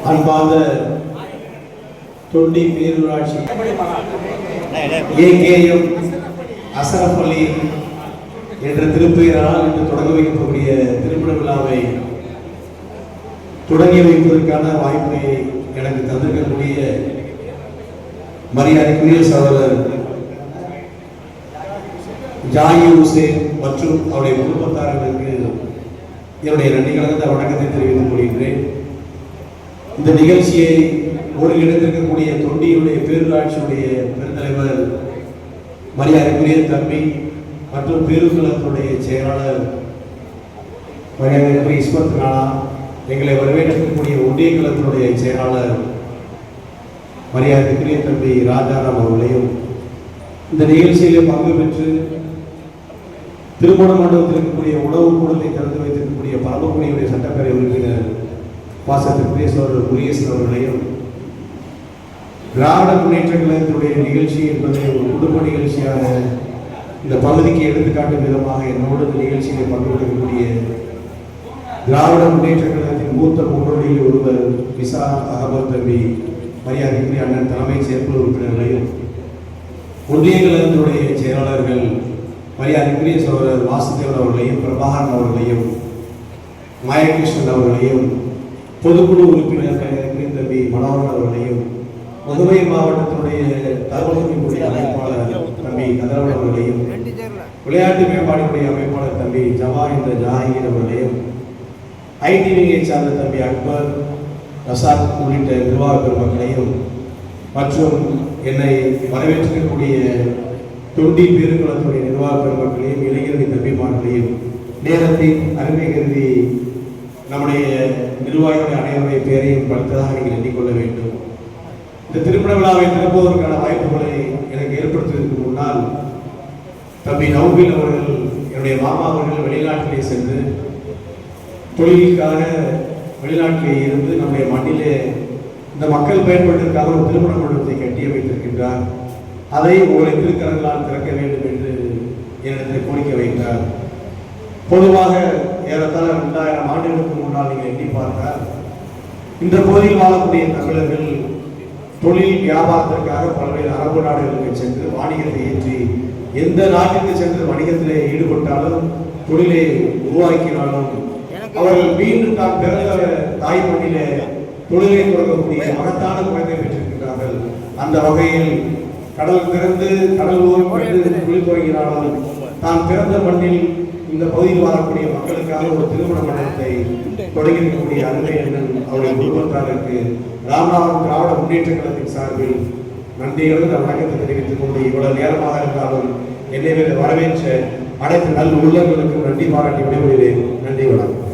அன்பார்ந்த தொண்டி பேரூராட்சி ஏகேஎம் அசரப் அலி என்ற திருப்பெயரால் இன்று தொடங்க வைக்கக்கூடிய திருமண விழாவை தொடங்கி வைப்பதற்கான வாய்ப்பை எனக்கு தந்திருக்கக்கூடிய மரியாதைக்குரிய சகோதரர் ஜாகிர் ஹுசேன் மற்றும் அவருடைய குடும்பத்தார்களுக்கு என்னுடைய நன்றி கலந்த வணக்கத்தை தெரிவித்துக் கொள்கின்றேன். இந்த நிகழ்ச்சியை ஒருங்கிணைந்திருக்கக்கூடிய தொண்டியுடைய பேரூராட்சியுடைய பெருந்தலைவர் மரியாதைக்குரிய தம்பி மற்றும் பேருந்தளத்துடைய செயலாளர் மரியாதைக்குரிய இஸ்மத் ராணா, எங்களை வரவேற்றிருக்கக்கூடிய ஒன்றியங்களத்தினுடைய செயலாளர் மரியாதைக்குரிய தம்பி ராஜாராம் அவர்களையும், இந்த நிகழ்ச்சியிலே பங்கு பெற்று திருமண மண்டபத்தில் இருக்கக்கூடிய உணவு கூடத்தை திறந்து வைத்திருக்கக்கூடிய பரமக்குடியுடைய சட்டப்பேரவை உறுப்பினர் பாசத்திற்குரிய சோழர் குரியசன் அவர்களையும், திராவிட முன்னேற்ற கழகத்தினுடைய நிகழ்ச்சி என்பதை ஒரு குடும்ப நிகழ்ச்சியாக இந்த பகுதிக்கு எடுத்துக்காட்டும் விதமாக என்னோடு இந்த நிகழ்ச்சியை பங்கு பெறக்கூடிய திராவிட முன்னேற்ற கழகத்தின் மூத்த முன்னோடியில் ஒருவர் விசா அகமது தம்பி மரியாதைக்குரிய அண்ணன் தலைமை செயற்குழு உறுப்பினர்களையும், ஒன்றிய கழகத்தினுடைய செயலாளர்கள் மரியாதைக்குரிய சகோதரர் வாசுதேவன் அவர்களையும், பிரபாகரன் அவர்களையும், மாயகிருஷ்ணன் அவர்களையும், பொதுக்குழு உறுப்பினர் மரியாதைக்குரிய தம்பி மனோகரன் அவர்களையும், மதுரை மாவட்டத்தினுடைய தகவல்களுடைய அமைப்பாளர் தம்பி கதிரவன் அவர்களையும், விளையாட்டு மேம்பாடுடைய அமைப்பாளர் தம்பி ஜவா என்ற ஜாகிர் அவர்களையும், ஐடிவியை சார்ந்த தம்பி அக்பர் ரசாத் உள்ளிட்ட நிர்வாக பெருமக்களையும் மற்றும் என்னை வரவேற்றிருக்கக்கூடிய தொண்டி பேருக்குளத்துடைய நிர்வாக பெருமக்களையும், இளைஞரணி தம்பிமார்களையும் நேரத்தின் அருமை கருதி நம்முடைய நிர்வாகிகளுடைய அனைவருடைய பேரையும் படுத்ததாக நீங்கள் எண்ணிக்கொள்ள வேண்டும். இந்த திருமண விழாவை திறப்பதற்கான வாய்ப்புகளை எனக்கு ஏற்படுத்துவதற்கு முன்னால் தம்பி நௌபில் அவர்கள், என்னுடைய மாமா அவர்கள் வெளிநாட்டிலே சென்று தொழிலுக்காக வெளிநாட்டிலே இருந்து நம்முடைய மண்ணிலே இந்த மக்கள் பயன்படுவதற்காக ஒரு திருமண மண்டபத்தை கட்டி வைத்திருக்கின்றார். அதை உங்களை திருக்கரங்களால் திறக்க வேண்டும் என்று என்னிடத்தில் கோரிக்கை வைத்தார். பொதுவாக ஏறத்தாழ 2000 ஆண்டுகளுக்கு முன்னால் நீங்கள் எண்ணி பார்த்தால் இந்த பகுதியில் வாழக்கூடிய தமிழர்கள் தொழில் வியாபாரத்திற்காக பல்வேறு அரபு நாடுகளுக்கு சென்று வாணிகத்தை ஏற்றி எந்த நாட்டிற்கு சென்று வணிகத்திலே ஈடுபட்டாலும் தொழிலை உருவாக்கினாலும் அவர்கள் மீண்டும் தான் பிறந்த தாய் மண்ணிலே தொழிலை தொடங்கக்கூடிய மகத்தான குழந்தை பெற்றிருக்கிறார்கள். அந்த வகையில் கடல் திறந்து கடல் ஓரம் தொழில் தொடங்கினாலும் தான் பிறந்த மண்ணில் இந்த பகுதியில் வாழக்கூடிய மக்களுக்காக ஒரு திருமண மண்டபத்தை தொடங்கியிருக்கக்கூடிய அருமை எண்ணன் அவருடைய குடும்பத்தாருக்கு ராமநாதபுரம் திராவிட முன்னேற்ற கழகத்தின் சார்பில் நன்றியோடு வணக்கத்தை தெரிவித்துக் கொண்டு இவ்வளவு நேரமாக இருந்தாலும் என்னை வரவேற்ற அனைத்து நல் உள்ளங்களுக்கும் நன்றி பாராட்டி விடைபெறுகிறேன். நன்றி, வணக்கம்.